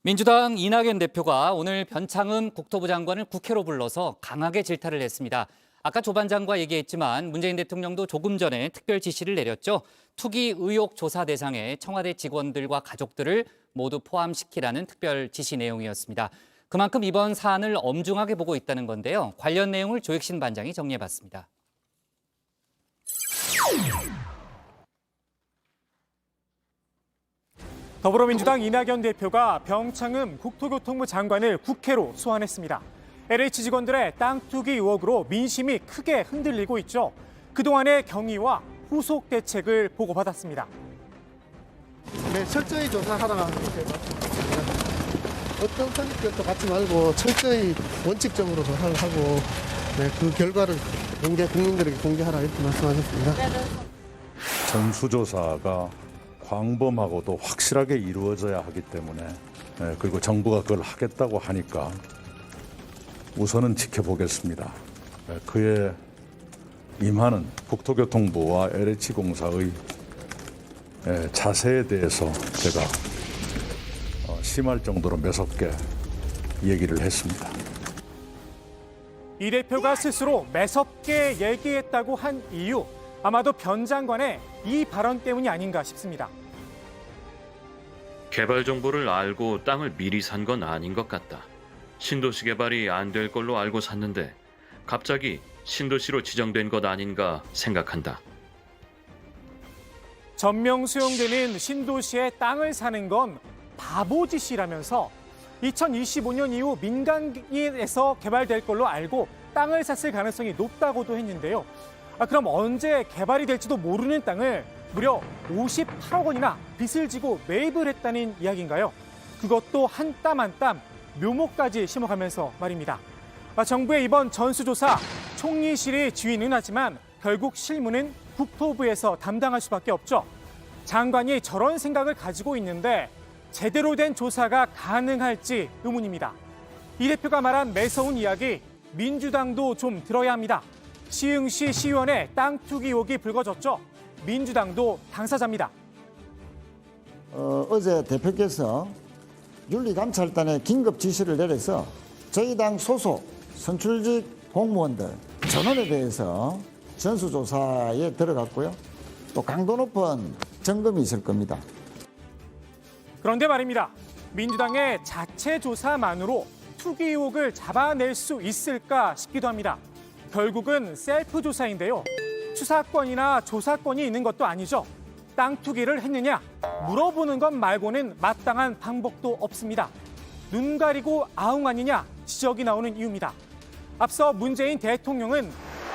민주당 이낙연 대표가 오늘 변창흠 국토부 장관을 국회로 불러서 강하게 질타를 했습니다. 아까 조 반장과 얘기했지만 문재인 대통령도 조금 전에 특별 지시를 내렸죠. 투기 의혹 조사 대상에 청와대 직원들과 가족들을 모두 포함시키라는 특별 지시 내용이었습니다. 그만큼 이번 사안을 엄중하게 보고 있다는 건데요. 관련 내용을 조익신 반장이 정리해봤습니다. 더불어민주당 이낙연 대표가 변창흠 국토교통부 장관을 국회로 소환했습니다. LH 직원들의 땅 투기 의혹으로 민심이 크게 흔들리고 있죠. 그동안의 경위와 후속 대책을 보고받았습니다. 네, 철저히 조사하라고 어떤 선입견도 갖지 말고 철저히 원칙적으로 조사를 하고 그 결과를 국민들에게 공개하라 이렇게 말씀하셨습니다. 전수조사가 광범하고도 확실하게 이루어져야 하기 때문에 그리고 정부가 그걸 하겠다고 하니까 우선은 지켜보겠습니다. 그에 임하는 국토교통부와 LH공사의 자세에 대해서 제가 심할 정도로 매섭게 얘기를 했습니다. 이 대표가 스스로 매섭게 얘기했다고 한 이유, 아마도 변 장관의 이 발언 때문이 아닌가 싶습니다. 개발 정보를 알고 땅을 미리 산 건 아닌 것 같다. 신도시 개발이 안 될 걸로 알고 샀는데 갑자기 신도시로 지정된 것 아닌가 생각한다. 전명 수용되는 신도시에 땅을 사는 건 바보짓이라면서 2025년 이후 민간에서 개발될 걸로 알고 땅을 샀을 가능성이 높다고도 했는데요. 그럼 언제 개발이 될지도 모르는 땅을 무려 58억 원이나 빚을 지고 매입을 했다는 이야기인가요? 그것도 한 땀 한 땀 묘목까지 심어가면서 말입니다. 정부의 이번 전수조사 총리실이 지휘는 하지만 결국 실무는 국토부에서 담당할 수밖에 없죠. 장관이 저런 생각을 가지고 있는데 제대로 된 조사가 가능할지 의문입니다. 이 대표가 말한 매서운 이야기 민주당도 좀 들어야 합니다. 시흥시 시의원의 땅 투기 의혹이 불거졌죠. 민주당도 당사자입니다. 어제 대표께서 윤리감찰단에 긴급 지시를 내려서 저희 당 소속 선출직 공무원들 전원에 대해서 전수조사에 들어갔고요. 또 강도 높은 점검이 있을 겁니다. 그런데 말입니다. 민주당의 자체 조사만으로 투기 의혹을 잡아낼 수 있을까 싶기도 합니다. 결국은 셀프 조사인데요. 수사권이나 조사권이 있는 것도 아니죠. 땅 투기를 했느냐 물어보는 것 말고는 마땅한 방법도 없습니다. 눈 가리고 아웅 아니냐 지적이 나오는 이유입니다. 앞서 문재인 대통령은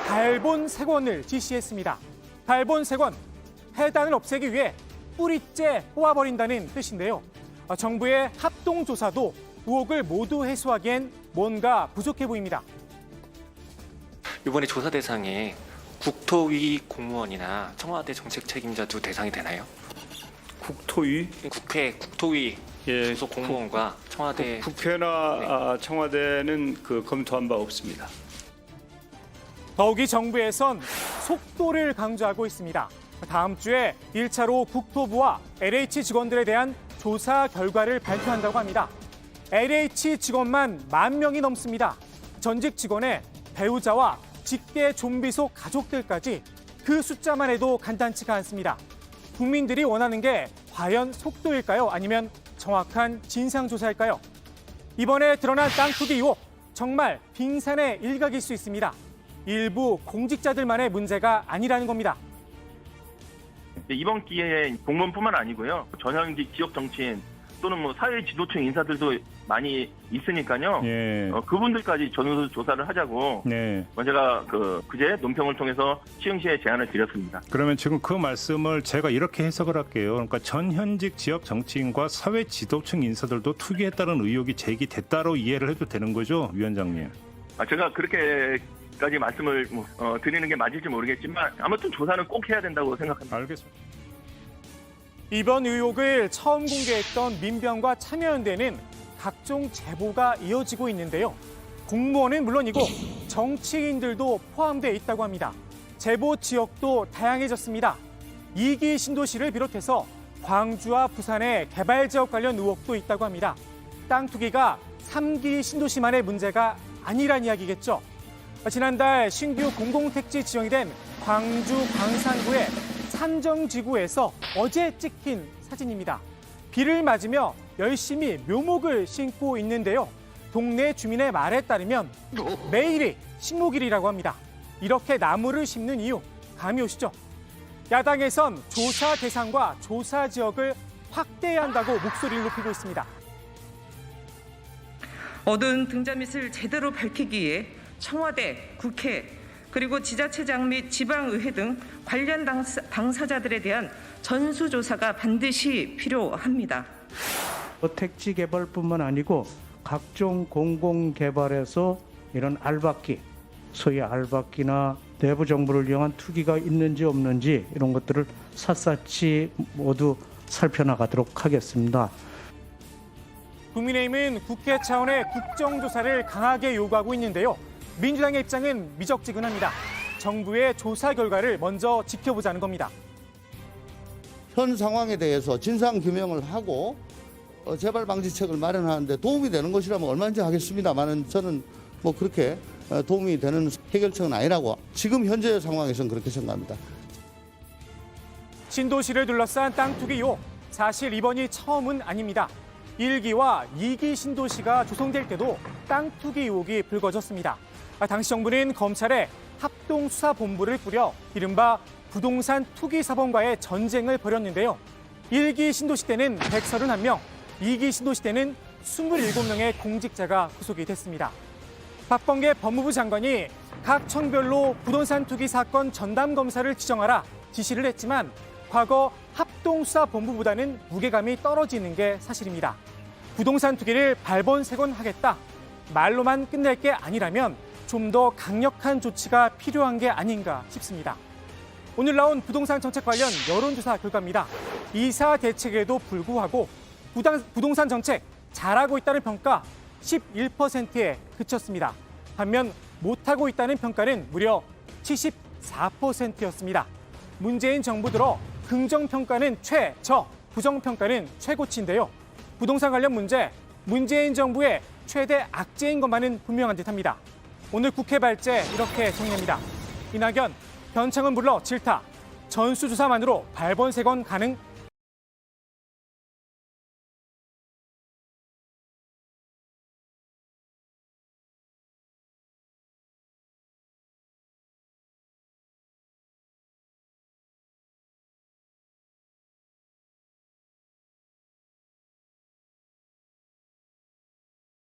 달본색원을 지시했습니다. 달본색원, 해단을 없애기 위해 뿌리째 뽑아버린다는 뜻인데요. 정부의 합동조사도 의혹을 모두 해소하기엔 뭔가 부족해 보입니다. 이번에 조사 대상에 국토위 공무원이나 청와대 정책 책임자도 대상이 되나요? 국토위? 국회 국토위 소속 공무원과 청와대 국회나 청와대는 검토한 바 없습니다. 더욱이 정부에선 속도를 강조하고 있습니다. 다음 주에 1차로 국토부와 LH 직원들에 대한 조사 결과를 발표한다고 합니다. LH 직원만 10,000명이 넘습니다. 전직 직원의 배우자와 직계 좀비 속 가족들까지 그 숫자만 해도 간단치가 않습니다. 국민들이 원하는 게 과연 속도일까요? 아니면 정확한 진상조사일까요? 이번에 드러난 땅 투기 의혹 정말 빙산의 일각일 수 있습니다. 일부 공직자들만의 문제가 아니라는 겁니다. 이번 기회에 공무원뿐만 아니고요. 전현직 지역 정치인 또는 사회 지도층 인사들도 많이 있으니까요. 예. 그분들까지 전수조사를 하자고 제가 그제 논평을 통해서 시흥시에 제안을 드렸습니다. 그러면 지금 그 말씀을 제가 이렇게 해석을 할게요. 그러니까 전현직 지역 정치인과 사회 지도층 인사들도 투기했다는 의혹이 제기됐다로 이해를 해도 되는 거죠, 위원장님? 제가 그렇게까지 말씀을 드리는 게 맞을지 모르겠지만 아무튼 조사는 꼭 해야 된다고 생각합니다. 알겠습니다. 이번 의혹을 처음 공개했던 민변과 참여연대는 각종 제보가 이어지고 있는데요. 공무원은 물론이고 정치인들도 포함되어 있다고 합니다. 제보 지역도 다양해졌습니다. 2기 신도시를 비롯해서 광주와 부산의 개발 지역 관련 의혹도 있다고 합니다. 땅 투기가 3기 신도시만의 문제가 아니란 이야기겠죠. 지난달 신규 공공택지 지정이 된 광주 광산구의 산정지구에서 어제 찍힌 사진입니다. 비를 맞으며 열심히 묘목을 심고 있는데요. 동네 주민의 말에 따르면 매일이 식목일이라고 합니다. 이렇게 나무를 심는 이유 감이 오시죠? 야당에선 조사 대상과 조사 지역을 확대해야 한다고 목소리를 높이고 있습니다. 어두운 등잔빛을 제대로 밝히기 위해 청와대, 국회, 그리고 지자체장 및 지방의회 등 관련 당사자들에 대한 전수조사가 반드시 필요합니다. 택지 개발뿐만 아니고 각종 공공개발에서 이런 알박기, 소위 알박기나 내부 정보를 이용한 투기가 있는지 없는지 이런 것들을 샅샅이 모두 살펴나가도록 하겠습니다. 국민의힘은 국회 차원의 국정조사를 강하게 요구하고 있는데요. 민주당의 입장은 미적지근합니다. 정부의 조사 결과를 먼저 지켜보자는 겁니다. 현 상황에 대해서 진상 규명을 하고 재발 방지책을 마련하는데 도움이 되는 것이라면 얼마든지 하겠습니다만은 저는 뭐 그렇게 도움이 되는 해결책은 아니라고 지금 현재 상황에서는 그렇게 생각합니다. 신도시를 둘러싼 땅 투기 의혹, 사실 이번이 처음은 아닙니다. 1기와 2기 신도시가 조성될 때도 땅 투기 의혹이 불거졌습니다. 당시 정부는 검찰에 합동수사본부를 꾸려 이른바 부동산 투기 사범과의 전쟁을 벌였는데요. 1기 신도시 때는 131명, 2기 신도시 때는 27명의 공직자가 구속이 됐습니다. 박범계 법무부 장관이 각 청별로 부동산 투기 사건 전담 검사를 지정하라 지시를 했지만 과거 합동수사본부보다는 무게감이 떨어지는 게 사실입니다. 부동산 투기를 발본색원하겠다. 말로만 끝낼 게 아니라면 좀 더 강력한 조치가 필요한 게 아닌가 싶습니다. 오늘 나온 부동산 정책 관련 여론조사 결과입니다. 이사 대책에도 불구하고 부동산 정책 잘하고 있다는 평가 11%에 그쳤습니다. 반면 못하고 있다는 평가는 무려 74%였습니다. 문재인 정부 들어 긍정평가는 최저, 부정평가는 최고치인데요. 부동산 관련 문제, 문재인 정부의 최대 악재인 것만은 분명한 듯합니다. 오늘 국회 발제 이렇게 정리합니다. 이낙연, 변창은 물러 질타, 전수조사만으로 발본색원 가능